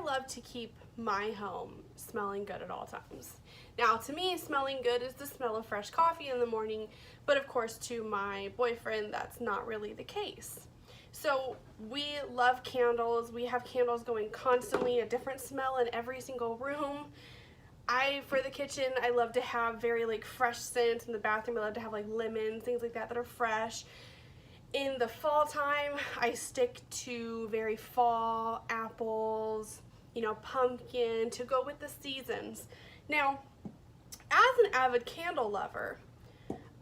love to keep my home smelling good at all times. Now, to me, smelling good is the smell of fresh coffee in the morning, but of course to my boyfriend, that's not really the case. So we love candles. We have candles going constantly, a different smell in every single room. For the kitchen, I love to have very like fresh scents. In the bathroom, I love to have like lemons, things like that are fresh. In the fall time, I stick to very fall apples, you know, pumpkin to go with the seasons. Now, as an avid candle lover,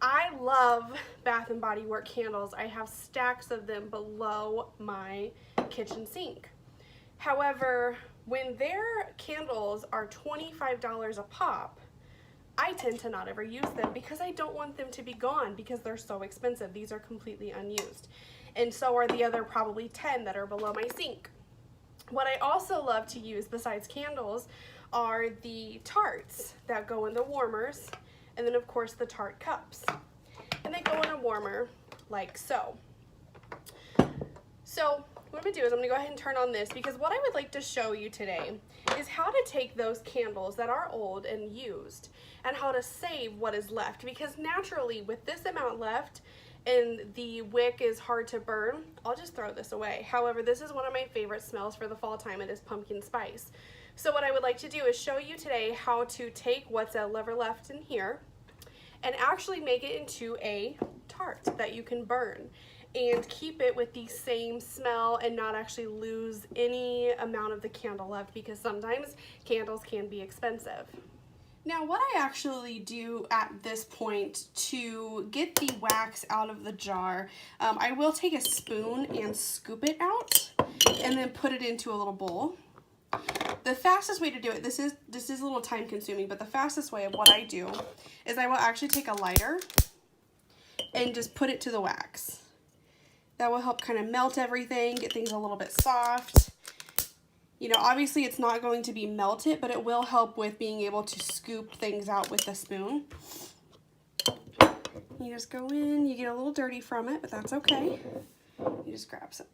I love Bath & Body Works candles. I have stacks of them below my kitchen sink. However, when their candles are $25 a pop, I tend to not ever use them because I don't want them to be gone because they're so expensive. These are completely unused. And so are the other probably 10 that are below my sink. What I also love to use besides candles are the tarts that go in the warmers, and then of course the tart cups. And they go in a warmer like so. So what I'm gonna do is I'm gonna go ahead and turn on this because what I would like to show you today is how to take those candles that are old and used and how to save what is left, because naturally with this amount left and the wick is hard to burn, I'll just throw this away. However, this is one of my favorite smells for the fall time. It is pumpkin spice. So what I would like to do is show you today how to take what's ever left in here and actually make it into a tart that you can burn and keep it with the same smell and not actually lose any amount of the candle left, because sometimes candles can be expensive. Now, what I actually do at this point to get the wax out of the jar, I will take a spoon and scoop it out and then put it into a little bowl. The fastest way to do it, this is a little time consuming, but the fastest way of what I do is I will actually take a lighter and just put it to the wax. That will help kind of melt everything, get things a little bit soft. You know, obviously it's not going to be melted, but it will help with being able to scoop things out with the spoon. You just go in, you get a little dirty from it, but that's okay. You just grab some.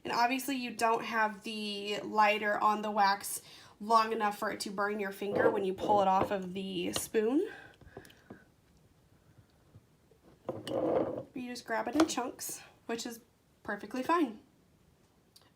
And obviously you don't have the lighter on the wax long enough for it to burn your finger when you pull it off of the spoon. You just grab it in chunks, which is perfectly fine.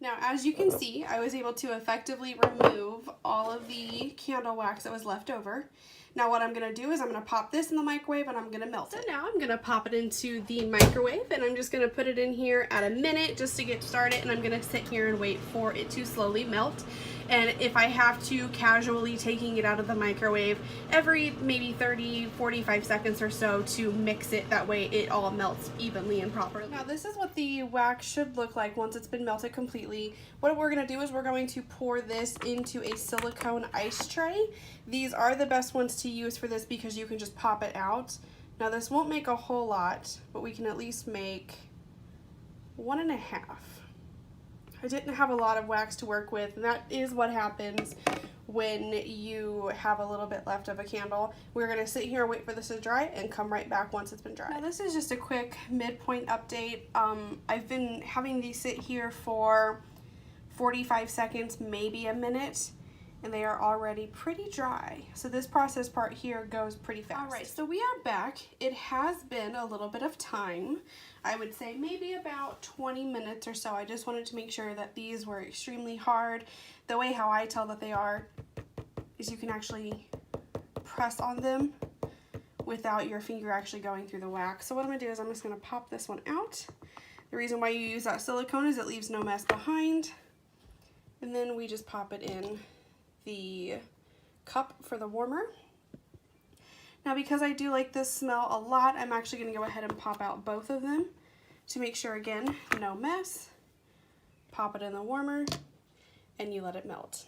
Now, as you can see, I was able to effectively remove all of the candle wax that was left over. Now what I'm going to do is I'm going to pop this in the microwave and I'm going to melt it. So now I'm going to pop it into the microwave and I'm just going to put it in here at a minute just to get started, and I'm going to sit here and wait for it to slowly melt. And if I have to, casually taking it out of the microwave every maybe 30-45 seconds or so to mix it, that way it all melts evenly and properly. Now this is what the wax should look like once it's been melted completely. What we're going to do is we're going to pour this into a silicone ice tray. These are the best ones to use for this because you can just pop it out. Now this won't make a whole lot, but we can at least make 1.5. I didn't have a lot of wax to work with, and that is what happens when you have a little bit left of a candle. We're going to sit here and wait for this to dry and come right back once it's been dry. Now this is just a quick midpoint update. I've been having these sit here for 45 seconds, maybe a minute, and they are already pretty dry. So this process part here goes pretty fast. All right, so we are back. It has been a little bit of time. I would say maybe about 20 minutes or so. I just wanted to make sure that these were extremely hard. The way how I tell that they are is you can actually press on them without your finger actually going through the wax. So what I'm gonna do is I'm just gonna pop this one out. The reason why you use that silicone is it leaves no mess behind. And then we just pop it in the cup for the warmer. Now because I do like this smell a lot, I'm actually going to go ahead and pop out both of them to make sure, again, no mess. Pop it in the warmer and you let it melt.